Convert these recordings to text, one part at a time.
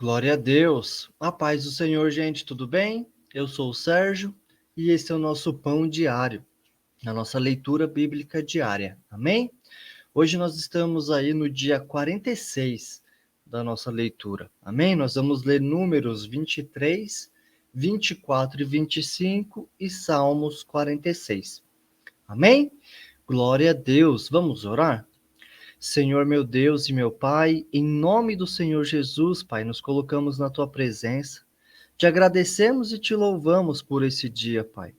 Glória a Deus. A paz do Senhor, gente, tudo bem? Eu sou o Sérgio e esse é o nosso pão diário, a nossa leitura bíblica diária. Amém? Hoje nós estamos aí no dia 46 da nossa leitura. Amém? Nós vamos ler Números 23, 24 e 25 e Salmos 46. Amém? Glória a Deus. Vamos orar? Senhor meu Deus e meu Pai, em nome do Senhor Jesus, Pai, nos colocamos na Tua presença. Te agradecemos e te louvamos por esse dia, Pai.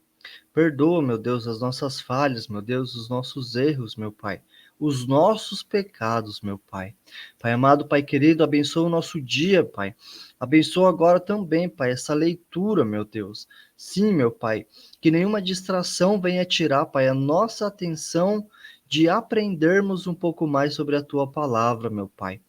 Perdoa, meu Deus, as nossas falhas, meu Deus, os nossos erros, meu Pai. Os nossos pecados, meu Pai. Pai amado, Pai querido, abençoa o nosso dia, Pai. Abençoa agora também, Pai, essa leitura, meu Deus. Sim, meu Pai, que nenhuma distração venha tirar, Pai, a nossa atenção de aprendermos um pouco mais sobre a Tua palavra, meu Pai.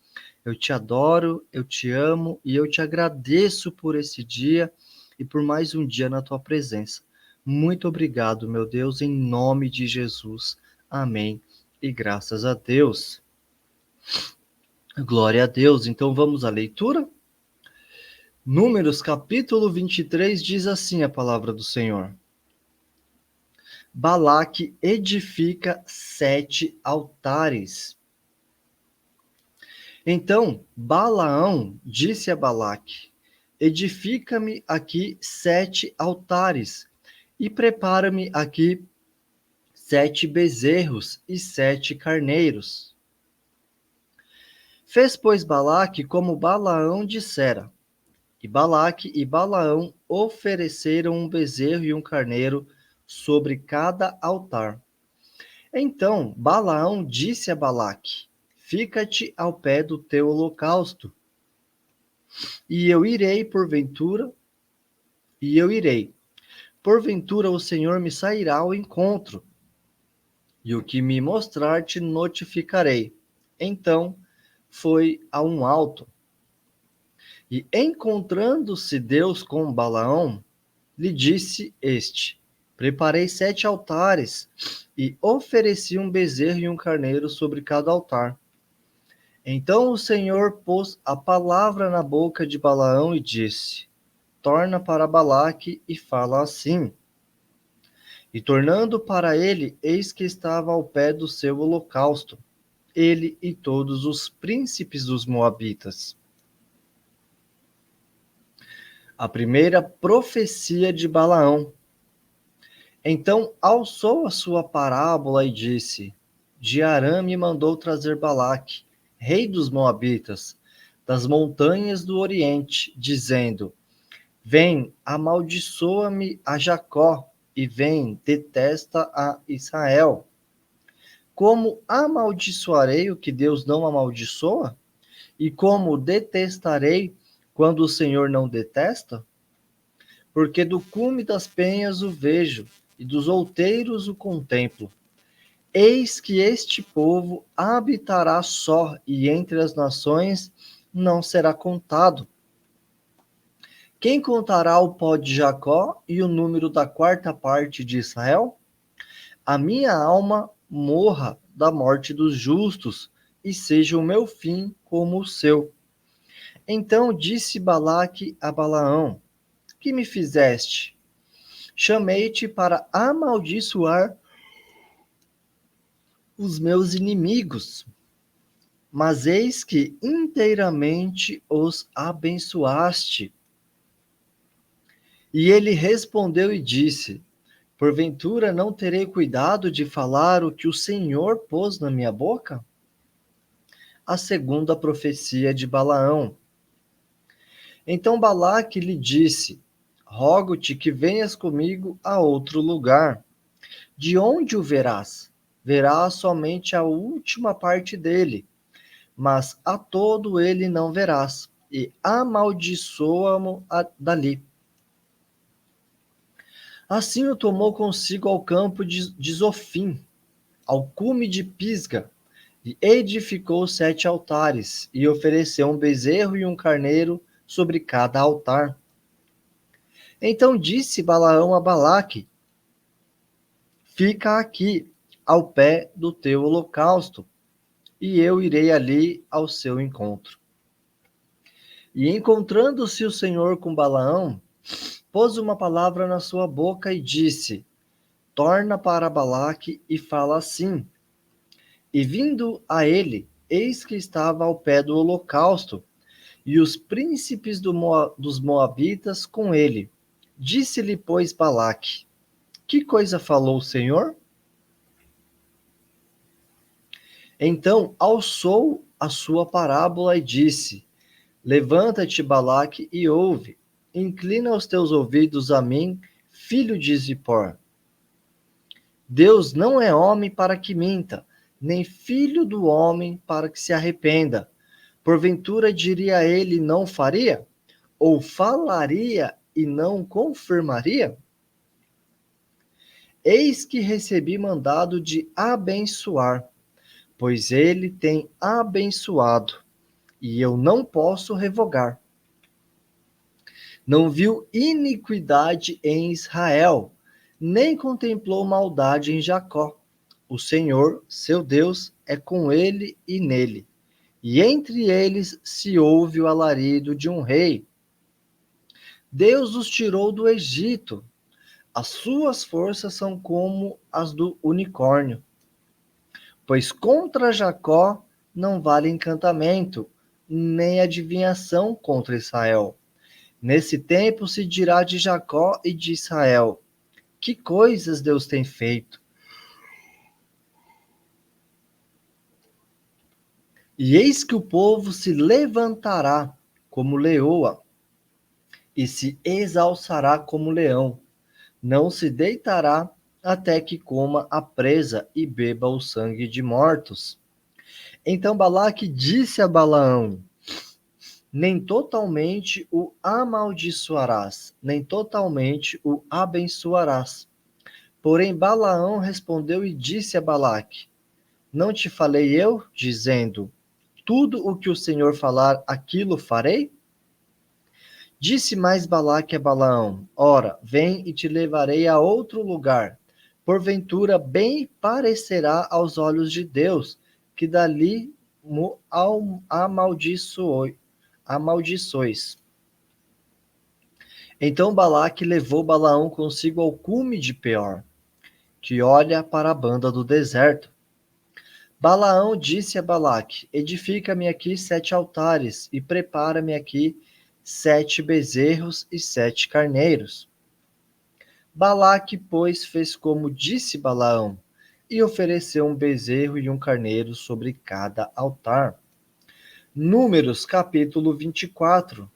Eu te adoro, eu te amo e eu te agradeço por esse dia e por mais um dia na Tua presença. Muito obrigado, meu Deus, em nome de Jesus. Amém. E graças a Deus. Glória a Deus. Então vamos à leitura? Números capítulo 23 diz assim a palavra do Senhor. Balaque edifica 7 altares. Então Balaão disse a Balaque: edifica-me aqui 7 altares e prepara-me aqui 7 bezerros e 7 carneiros. Fez, pois, Balaque como Balaão dissera. E Balaque e Balaão ofereceram um bezerro e um carneiro sobre cada altar. Então Balaão disse a Balaque: fica-te ao pé do teu holocausto, e eu irei, porventura, o Senhor me sairá ao encontro, e o que me mostrar te notificarei. Então foi a um alto. E encontrando-se Deus com Balaão, lhe disse este: preparei 7 altares, e ofereci um bezerro e um carneiro sobre cada altar. Então o Senhor pôs a palavra na boca de Balaão e disse: torna para Balaque e fala assim. E tornando para ele, eis que estava ao pé do seu holocausto, ele e todos os príncipes dos moabitas. A primeira profecia de Balaão. Então alçou a sua parábola e disse: de Arã me mandou trazer Balaque, rei dos moabitas, das montanhas do Oriente, dizendo: vem, amaldiçoa-me a Jacó, e vem, detesta a Israel. Como amaldiçoarei o que Deus não amaldiçoa? E como detestarei quando o Senhor não detesta? Porque do cume das penhas o vejo, e dos outeiros o contemplo. Eis que este povo habitará só, e entre as nações não será contado. Quem contará o pó de Jacó e o número da quarta parte de Israel? A minha alma morra da morte dos justos, e seja o meu fim como o seu. Então disse Balaque a Balaão: que me fizeste? Chamei-te para amaldiçoar os meus inimigos, mas eis que inteiramente os abençoaste. E ele respondeu e disse: porventura não terei cuidado de falar o que o Senhor pôs na minha boca? A segunda profecia de Balaão. Então Balaque lhe disse: rogo-te que venhas comigo a outro lugar. De onde o verás? Verás somente a última parte dele, mas a todo ele não verás, e amaldiçoa-mo dali. Assim o tomou consigo ao campo de Zofim, ao cume de Pisga, e edificou 7 altares, e ofereceu um bezerro e um carneiro sobre cada altar. Então disse Balaão a Balaque: fica aqui, ao pé do teu holocausto, e eu irei ali ao seu encontro. E encontrando-se o Senhor com Balaão, pôs uma palavra na sua boca e disse: torna para Balaque e fala assim. E vindo a ele, eis que estava ao pé do holocausto, e os príncipes dos Moabitas com ele. Disse-lhe, pois, Balaque: que coisa falou o Senhor? Então alçou a sua parábola e disse: levanta-te, Balaque, e ouve. Inclina os teus ouvidos a mim, filho de Zippor. Deus não é homem para que minta, nem filho do homem para que se arrependa. Porventura diria ele, não faria? Ou falaria e não confirmaria? Eis que recebi mandado de abençoar, pois ele tem abençoado, e eu não posso revogar. Não viu iniquidade em Israel, nem contemplou maldade em Jacó. O Senhor, seu Deus, é com ele e nele. E entre eles se ouve o alarido de um rei. Deus os tirou do Egito. As suas forças são como as do unicórnio. Pois contra Jacó não vale encantamento, nem adivinhação contra Israel. Nesse tempo se dirá de Jacó e de Israel: que coisas Deus tem feito! E eis que o povo se levantará como leoa, e se exalçará como leão. Não se deitará até que coma a presa e beba o sangue de mortos. Então Balaque disse a Balaão: nem totalmente o amaldiçoarás, nem totalmente o abençoarás. Porém Balaão respondeu e disse a Balaque: não te falei eu, dizendo: tudo o que o Senhor falar, aquilo farei? Disse mais Balaque a Balaão: ora, vem e te levarei a outro lugar. Porventura bem parecerá aos olhos de Deus, que dali amaldiçois. Então Balaque levou Balaão consigo ao cume de Peor, que olha para a banda do deserto. Balaão disse a Balaque: edifica-me aqui 7 altares, e prepara-me aqui 7 bezerros e 7 carneiros. Balaque, pois, fez como disse Balaão, e ofereceu um bezerro e um carneiro sobre cada altar. Números, capítulo 24.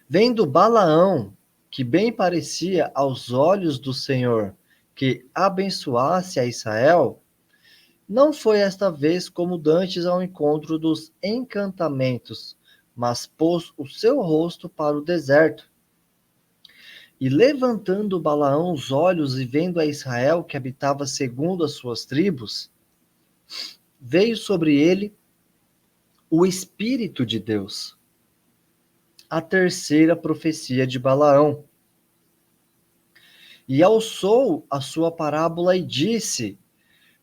Vendo Balaão, que bem parecia aos olhos do Senhor, que abençoasse a Israel, não foi esta vez como dantes ao encontro dos encantamentos, mas pôs o seu rosto para o deserto. E levantando Balaão os olhos e vendo a Israel que habitava segundo as suas tribos, veio sobre ele o Espírito de Deus. A terceira profecia de Balaão. E alçou a sua parábola e disse: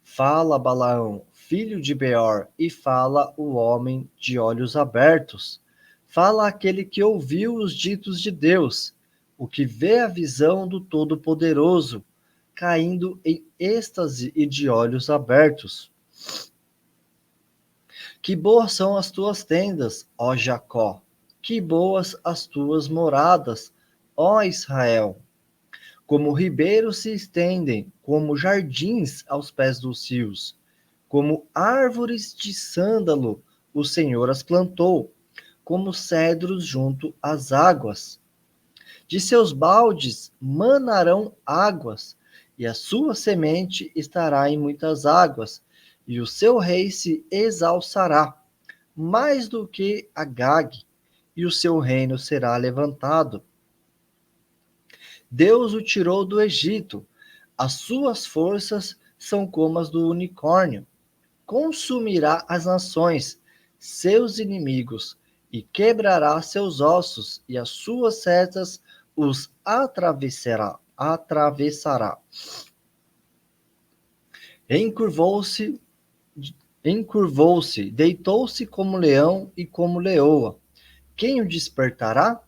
fala, Balaão, filho de Beor, e fala o homem de olhos abertos. Fala aquele que ouviu os ditos de Deus, o que vê a visão do Todo-Poderoso, caindo em êxtase e de olhos abertos. Que boas são as tuas tendas, ó Jacó! Que boas as tuas moradas, ó Israel! Como ribeiros se estendem, como jardins aos pés dos rios, como árvores de sândalo, o Senhor as plantou, como cedros junto às águas. De seus baldes manarão águas, e a sua semente estará em muitas águas, e o seu rei se exalçará, mais do que Agag, e o seu reino será levantado. Deus o tirou do Egito, as suas forças são como as do unicórnio. Consumirá as nações, seus inimigos, e quebrará seus ossos, e as suas setas os atravessará. Encurvou-se Encurvou-se, deitou-se como leão e como leoa. Quem o despertará?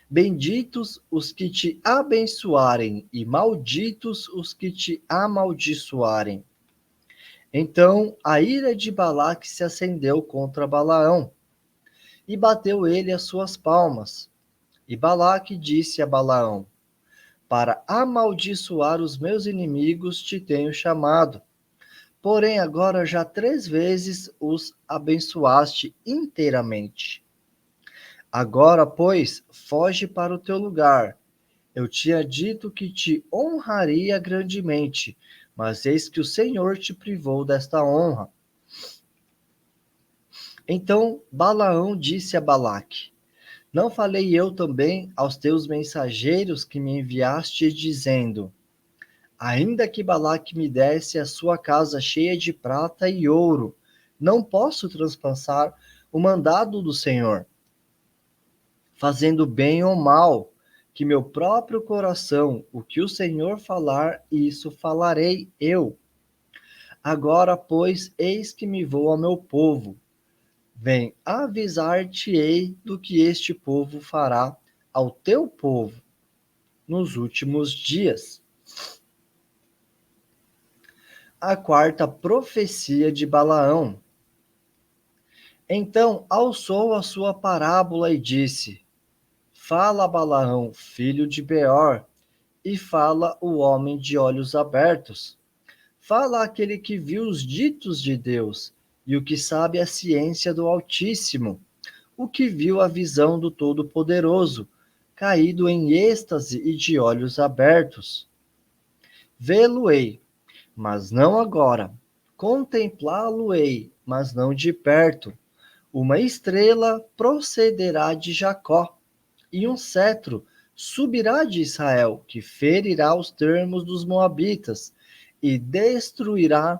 Benditos os que te abençoarem, e malditos os que te amaldiçoarem. Então a ira de Balaque se acendeu contra Balaão, e bateu ele as suas palmas. E Balaque disse a Balaão: Para amaldiçoar os meus inimigos te tenho chamado. Porém, agora já 3 vezes os abençoaste inteiramente. Agora, pois, foge para o teu lugar. Eu tinha dito que te honraria grandemente, mas eis que o Senhor te privou desta honra. Então Balaão disse a Balaque: Não falei eu também aos teus mensageiros que me enviaste, dizendo: Ainda que Balaque me desse a sua casa cheia de prata e ouro, não posso transpassar o mandado do Senhor, fazendo bem ou mal, que meu próprio coração, o que o Senhor falar, isso falarei eu. Agora, pois, eis que me vou ao meu povo. Vem, avisar-te-ei do que este povo fará ao teu povo nos últimos dias. A quarta profecia de Balaão. Então alçou a sua parábola e disse: Fala Balaão, filho de Beor, e fala o homem de olhos abertos. Fala aquele que viu os ditos de Deus, e o que sabe a ciência do Altíssimo, o que viu a visão do Todo-Poderoso, caído em êxtase e de olhos abertos. Vê-lo-ei, mas não agora. Contemplá-lo-ei, mas não de perto. Uma estrela procederá de Jacó, e um cetro subirá de Israel, que ferirá os termos dos moabitas e destruirá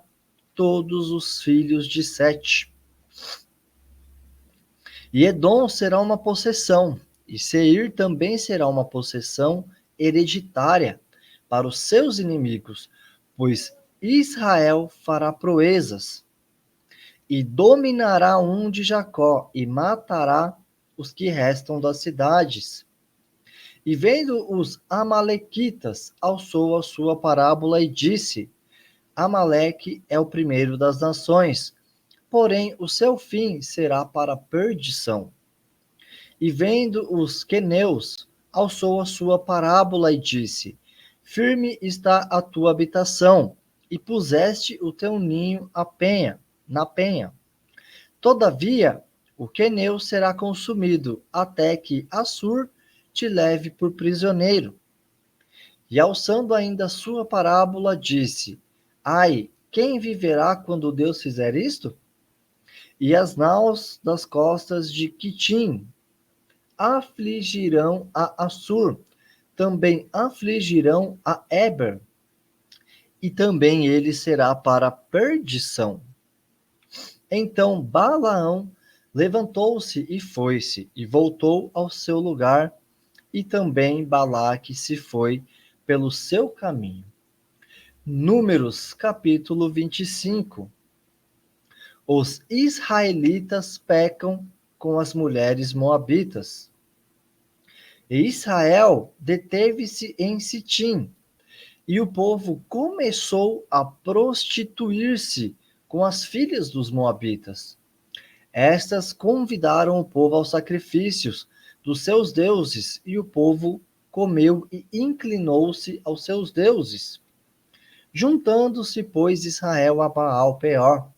todos os filhos de Sete. E Edom será uma possessão, e Seir também será uma possessão hereditária para os seus inimigos, pois Israel fará proezas, e dominará um de Jacó, e matará os que restam das cidades. E vendo os amalequitas, alçou a sua parábola e disse: Amaleque é o primeiro das nações, porém o seu fim será para perdição. E vendo os queneus, alçou a sua parábola e disse: Firme está a tua habitação, e puseste o teu ninho na penha. Todavia, o queneu será consumido, até que Assur te leve por prisioneiro. E alçando ainda a sua parábola, disse: Ai, quem viverá quando Deus fizer isto? E as naus das costas de Quitim afligirão a Assur, também afligirão a Eber, e também ele será para perdição. Então Balaão levantou-se e foi-se, e voltou ao seu lugar, e também Balaque se foi pelo seu caminho. Números, capítulo 25. Os israelitas pecam com as mulheres moabitas. E Israel deteve-se em Sitim, e o povo começou a prostituir-se com as filhas dos moabitas. Estas convidaram o povo aos sacrifícios dos seus deuses, e o povo comeu e inclinou-se aos seus deuses. Juntando-se, pois, Israel a Baal Peor,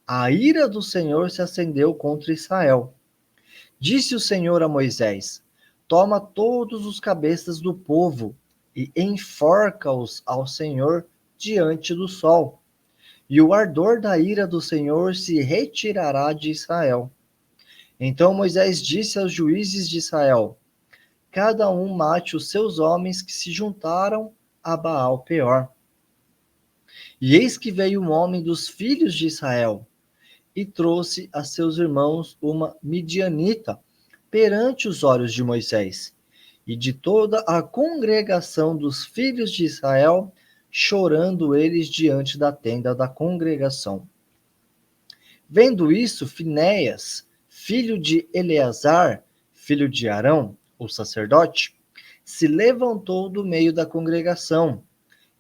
a ira do Senhor se acendeu contra Israel. Disse o Senhor a Moisés: Toma todos os cabeças do povo e enforca-os ao Senhor diante do sol. E o ardor da ira do Senhor se retirará de Israel. Então Moisés disse aos juízes de Israel: Cada um mate os seus homens que se juntaram a Baal Peor. E eis que veio um homem dos filhos de Israel, e trouxe a seus irmãos uma midianita perante os olhos de Moisés e de toda a congregação dos filhos de Israel, chorando eles diante da tenda da congregação. Vendo isso, Finéias, filho de Eleazar, filho de Arão, o sacerdote, se levantou do meio da congregação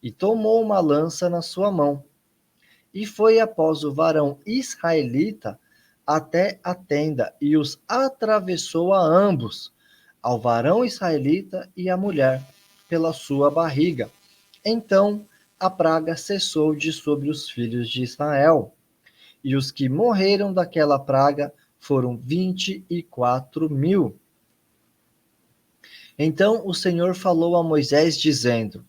e tomou uma lança na sua mão e foi após o varão israelita até a tenda e os atravessou a ambos, ao varão israelita e à mulher, pela sua barriga. Então a praga cessou de sobre os filhos de Israel, e os que morreram daquela praga foram 24.000. Então o Senhor falou a Moisés, dizendo: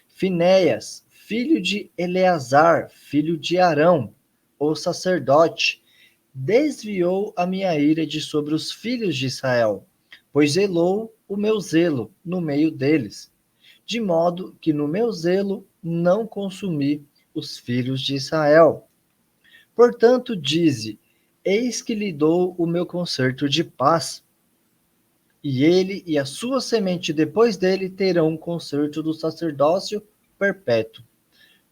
Finéias, filho de Eleazar, filho de Arão, o sacerdote, desviou a minha ira de sobre os filhos de Israel, pois zelou o meu zelo no meio deles, de modo que no meu zelo não consumi os filhos de Israel. Portanto, dize: eis que lhe dou o meu concerto de paz, e ele e a sua semente depois dele terão um concerto do sacerdócio perpétuo,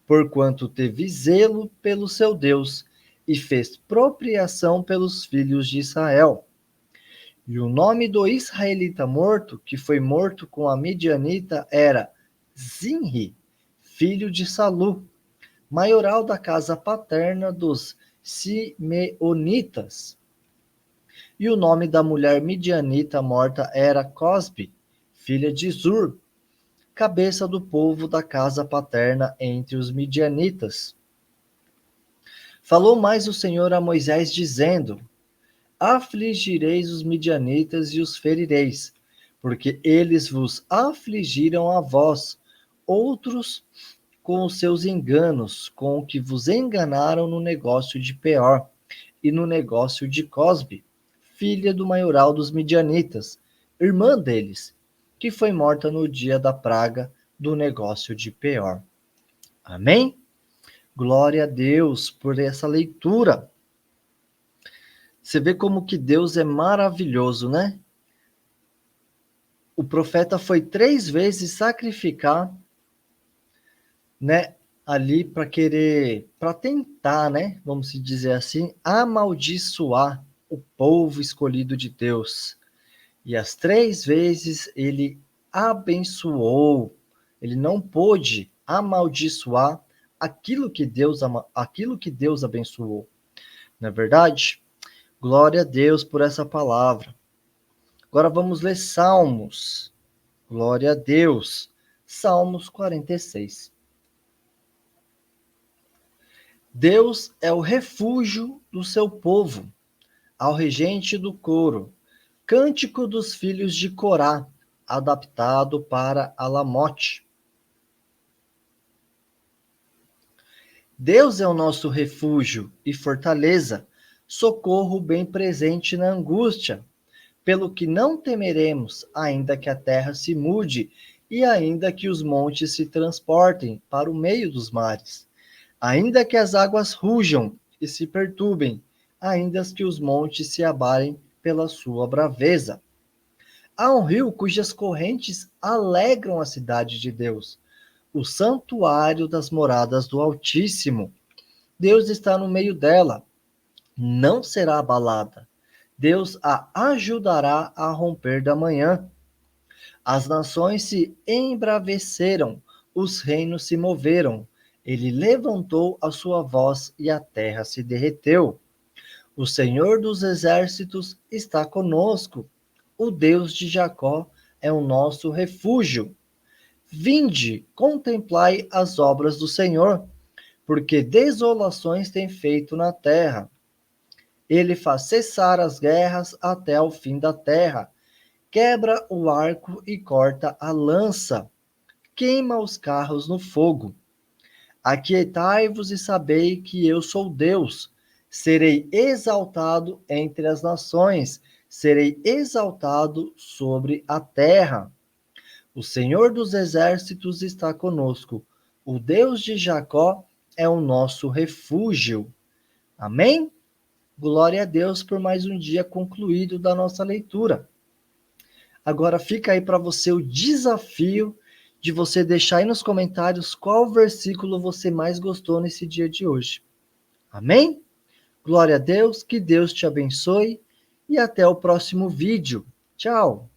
porquanto teve zelo pelo seu Deus e fez propriação pelos filhos de Israel. E o nome do israelita morto, que foi morto com a midianita, era Zinri, filho de Salu, maioral da casa paterna dos Simeonitas. E o nome da mulher midianita morta era Cosbe, filha de Zur, cabeça do povo da casa paterna entre os midianitas. Falou mais o Senhor a Moisés, dizendo: afligireis os midianitas e os ferireis, porque eles vos afligiram a vós, outros com os seus enganos, com o que vos enganaram no negócio de Peor e no negócio de Cosbe, filha do maioral dos midianitas, irmã deles, que foi morta no dia da praga do negócio de Peor. Amém? Glória a Deus por essa leitura. Você vê como que Deus é maravilhoso, né? O profeta foi 3 vezes sacrificar, né, ali para tentar, né, vamos dizer assim, amaldiçoar o povo escolhido de Deus. E as 3 vezes ele abençoou. Ele não pôde amaldiçoar aquilo que Deus abençoou. Não é verdade? Glória a Deus por essa palavra. Agora vamos ler Salmos. Glória a Deus. Salmos 46. Deus é o refúgio do seu povo, ao regente do coro. Cântico dos filhos de Corá, adaptado para Alamote. Deus é o nosso refúgio e fortaleza, socorro bem presente na angústia, pelo que não temeremos, ainda que a terra se mude e ainda que os montes se transportem para o meio dos mares, ainda que as águas rujam e se perturbem, ainda que os montes se abalem pela sua braveza. Há um rio cujas correntes alegram a cidade de Deus, o santuário das moradas do Altíssimo. Deus está no meio dela, não será abalada. Deus a ajudará a romper da manhã. As nações se embraveceram, os reinos se moveram. Ele levantou a sua voz e a terra se derreteu. O Senhor dos exércitos está conosco. O Deus de Jacó é o nosso refúgio. Vinde, contemplai as obras do Senhor, porque desolações tem feito na terra. Ele faz cessar as guerras até ao fim da terra. Quebra o arco e corta a lança. Queima os carros no fogo. Aquietai-vos e sabei que eu sou Deus. Serei exaltado entre as nações. Serei exaltado sobre a terra. O Senhor dos exércitos está conosco. O Deus de Jacó é o nosso refúgio. Amém? Glória a Deus por mais um dia concluído da nossa leitura. Agora fica aí para você o desafio de você deixar aí nos comentários qual versículo você mais gostou nesse dia de hoje. Amém? Glória a Deus, que Deus te abençoe e até o próximo vídeo. Tchau!